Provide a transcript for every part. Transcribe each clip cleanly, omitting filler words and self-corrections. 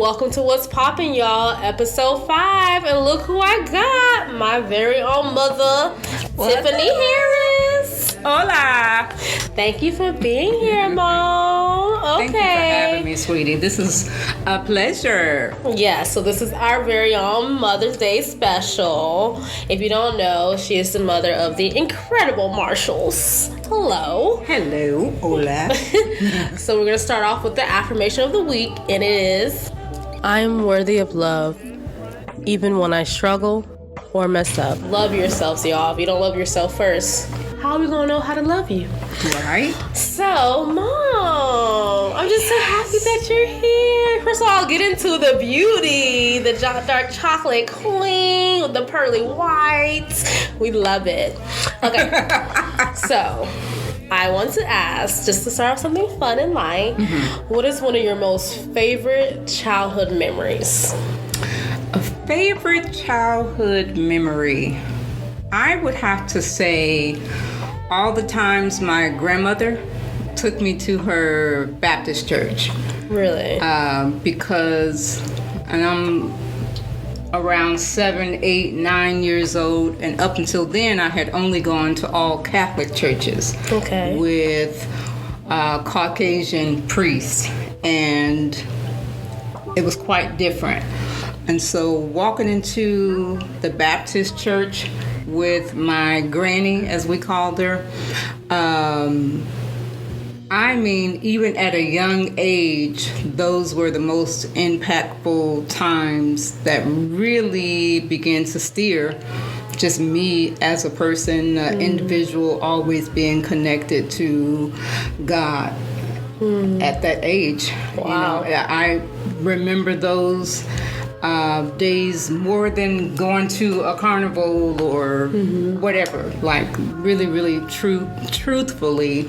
welcome to What's Poppin', y'all, episode 5. And look who I got, my very own mother, Tiffany Harris. Hola. Thank you for being here, Mom. Okay. Thank you for having me, sweetie. This is a pleasure. Yeah, so this is our very own Mother's Day special. If you don't know, she is the mother of the incredible Marshalls. Hello. Hello. Hola. So we're going to start off with the affirmation of the week, and it is, I am worthy of love, even when I struggle or mess up. Love yourselves, y'all. If you don't love yourself first, how are we going to know how to love you? Right. So, Mom, I'm just so happy that you're here. First of all, I'll get into the beauty, the dark chocolate queen with the pearly whites. We love it. Okay. So, I want to ask, just to start off something fun and light, what is one of your most favorite childhood memories? A favorite childhood memory? I would have to say all the times my grandmother took me to her Baptist church. Really? Because I'm around 7, 8, 9 years old, and up until then I had only gone to all Catholic churches. Okay. With Caucasian priests, and it was quite different. And so walking into the Baptist church with my granny, as we called her, I mean, even at a young age, those were the most impactful times that really began to steer just me as a person, individual, always being connected to God at that age. Wow. You know, I remember those days more than going to a carnival or whatever. Like really truthfully,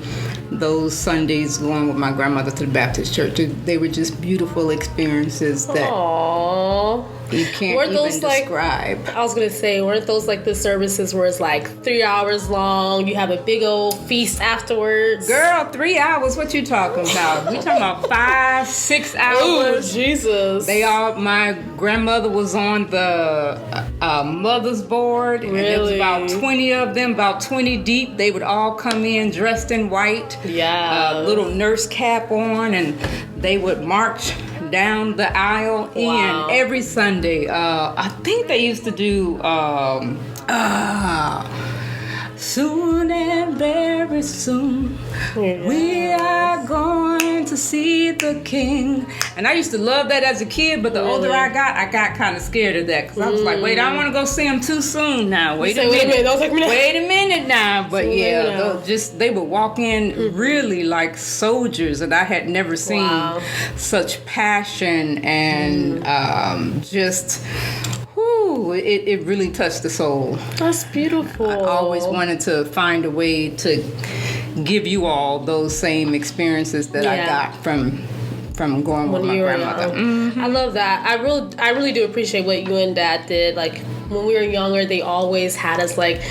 those Sundays going with my grandmother to the Baptist church, they were just beautiful experiences that Aww. You can't weren't even those describe. I was gonna say, weren't those like the services where it's like 3 hours long? You have a big old feast afterwards. Girl, 3 hours? What you talking about? We talking about 5, 6 hours? Oh, Jesus! My grandmother was on the mother's board, and there was about 20 of them, about 20 deep. They would all come in dressed in white, little nurse cap on, and they would march down the aisle in every Sunday. I think they used to do soon and very soon we are going to see the King. And I used to love that as a kid, but the older I got kind of scared of that, because I was like, wait, I don't want to go see him too soon now. Wait a minute, don't take me now. Wait a minute now. But they would walk in really like soldiers, and I had never seen such passion and it really touched the soul. That's beautiful. I always wanted to find a way to give you all those same experiences that I got from going with my grandmother. I love that. I really do appreciate what you and Dad did. Like, when we were younger, they always had us, like,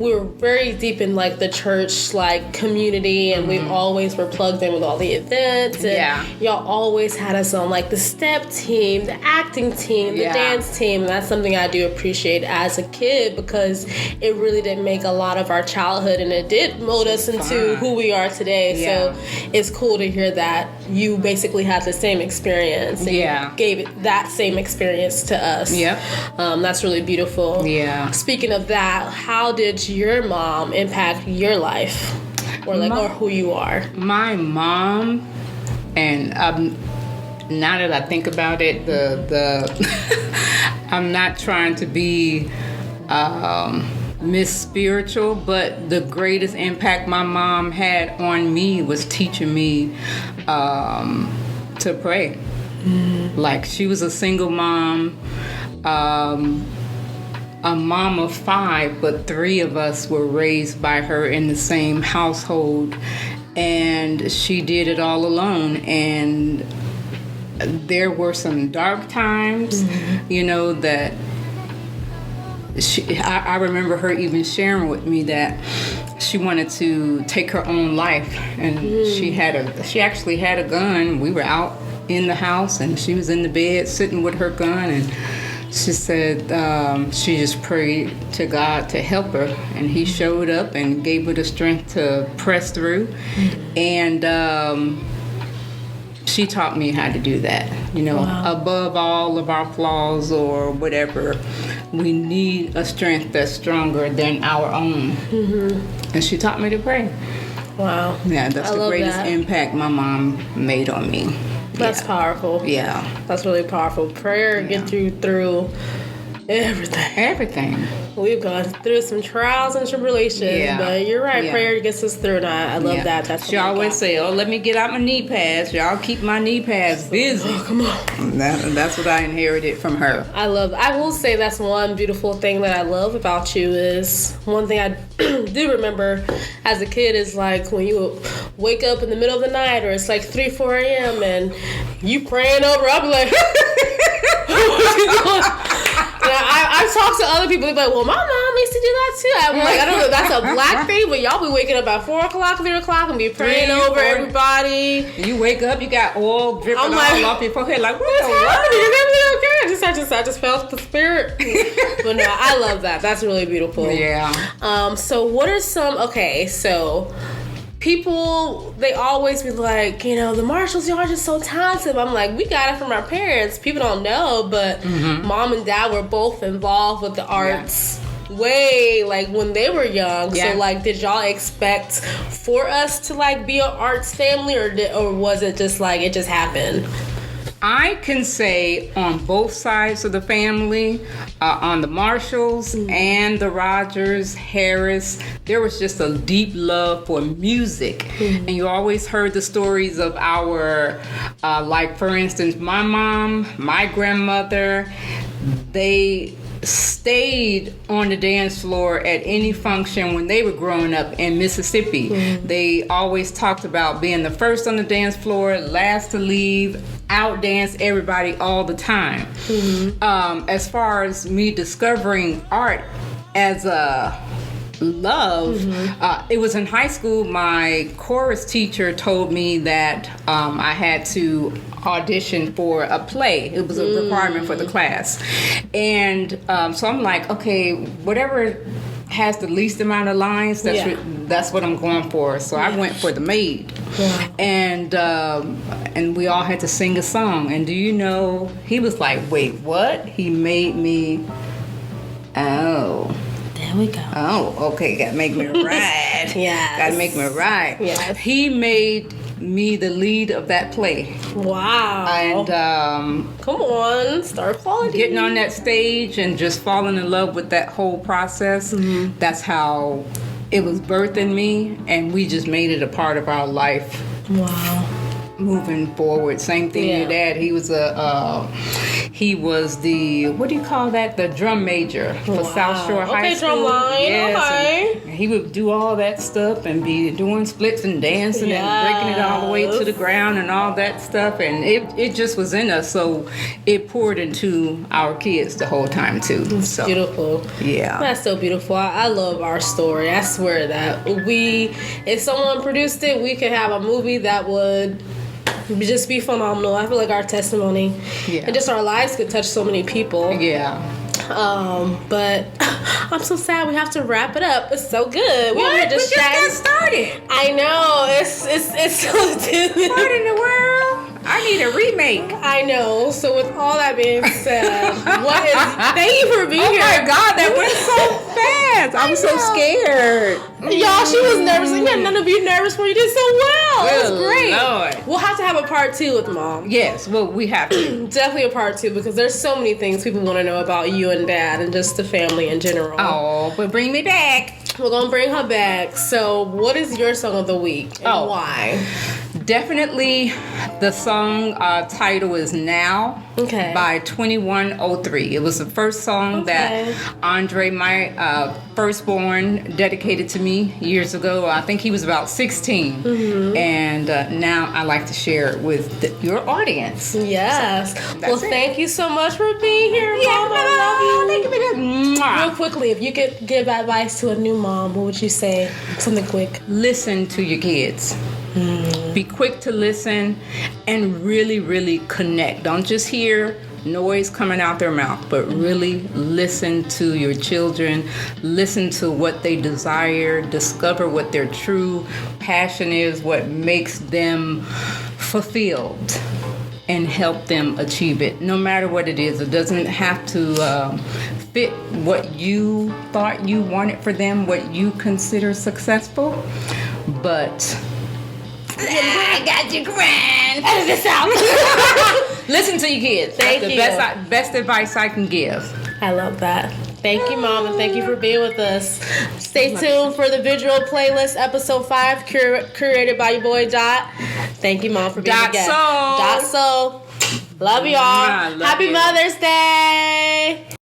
we were very deep in like the church like community, and we always were plugged in with all the events, and y'all always had us on like the step team, the acting team, the dance team, and that's something I do appreciate as a kid, because it really did make a lot of our childhood, and it did mold us into who we are today. So it's cool to hear that you basically had the same experience, and you gave it that same experience to us. That's really beautiful. Speaking of that, how did your mom impact your life, or who you are? My mom, and now that I think about it, the I'm not trying to be Miss Spiritual, but the greatest impact my mom had on me was teaching me to pray. Like, she was a single mom, a mom of 5, but 3 of us were raised by her in the same household, and she did it all alone. And there were some dark times, that I remember her even sharing with me that she wanted to take her own life, and she actually had a gun. We were out in the house, and she was in the bed sitting with her gun, and she said she just prayed to God to help her, and he showed up and gave her the strength to press through. And she taught me how to do that. Above all of our flaws or whatever, we need a strength that's stronger than our own. And she taught me to pray. Wow. Yeah, that's the greatest impact my mom made on me. That's powerful. Yeah. That's really powerful. Prayer gets you through everything. We've gone through some trials and tribulations, but you're right. Prayer gets us through, and I love that. That's she always say, let me get out my knee pads. Y'all keep my knee pads busy. Oh, come on. That's what I inherited from her. I will say that's one beautiful thing that I love about you is one thing I do remember as a kid is like when you wake up in the middle of the night or it's like 3, 4 a.m. and you praying over, I'll be like, what you doing? I talk to other people, they're like, well, my mom used to do that too. I'm like, I don't know if that's a black thing, but y'all be waking up at 4 o'clock, 3 o'clock and be praying over everybody. And you wake up, you got oil dripping all off your forehead, like, what's happening? Is everything okay? I just felt the spirit. But no, I love that. That's really beautiful. Yeah. So what are so people, they always be like, the Marshalls, y'all are just so talented. I'm like, we got it from our parents. People don't know, but mom and dad were both involved with the arts way, like, when they were young. So, like, did y'all expect for us to, like, be an arts family, or was it just, like, it just happened? I can say on both sides of the family, on the Marshalls and the Rogers, Harris, there was just a deep love for music. And you always heard the stories of our, like for instance, my mom, my grandmother, they stayed on the dance floor at any function when they were growing up in Mississippi. They always talked about being the first on the dance floor, last to leave, outdance everybody all the time. As far as me discovering art as a love, it was in high school. My chorus teacher told me that I had to audition for a play. It was a requirement for the class. And so I'm like, okay, whatever has the least amount of lines, that's what I'm going for. So I went for the maid. And we all had to sing a song. And do you know, he was like, wait, what? He made me, there we go. Oh, okay, gotta make me right. Gotta make me right. He made me the lead of that play. Wow. And come on, star quality. Getting on that stage and just falling in love with that whole process, that's how it was birthed in me, and we just made it a part of our life. Wow. Moving forward. Same thing, your dad, he was the, what do you call that? The drum major for South Shore High School. Drum line. And he would do all that stuff and be doing splits and dancing and breaking it all the way to the ground and all that stuff. And it just was in us. So it poured into our kids the whole time too. It's beautiful. Yeah. That's so beautiful. I love our story. I swear that if someone produced it, we could have a movie that would just be phenomenal. I feel like our testimony and just our lives could touch so many people. But I'm so sad we have to wrap it up. It's so good. What? We just got started. I know. It's so What in the world? I need a remake. I know. So with all that being said, thank you for being here. Oh my God, that went so fast. I'm so scared. Y'all, she was nervous. You had none of you nervous when you did so well. It was great. Lord. We'll have to have a part 2 with Mom. Yes, well, we have to. Definitely a part 2 because there's so many things people want to know about you and Dad and just the family in general. Oh, but bring me back. We're going to bring her back. So what is your song of the week and why? Definitely the song title is Now by 2103. It was the first song that Andre, my firstborn, dedicated to me years ago. I think he was about 16. And now I like to share it with your audience. Yes. So, thank you so much for being here, Mom. I love you. Real quickly, if you could give advice to a new mom, what would you say? Something quick. Listen to your kids. Be quick to listen and really, really connect. Don't just hear noise coming out their mouth, but really listen to your children. Listen to what they desire. Discover what their true passion is, what makes them fulfilled, and help them achieve it, no matter what it is. It doesn't have to fit what you thought you wanted for them, what you consider successful, but I got you, grand. Edit this out. Listen to your kids. Thank That's you. the best advice I can give. I love that. Thank you, Mom, and thank you for being with us. Stay tuned for the visual playlist, episode 5, curated by your boy Dot. Thank you, Mom, for being a guest. Soul. Dot Soul. Love y'all. Love Happy you. Mother's Day.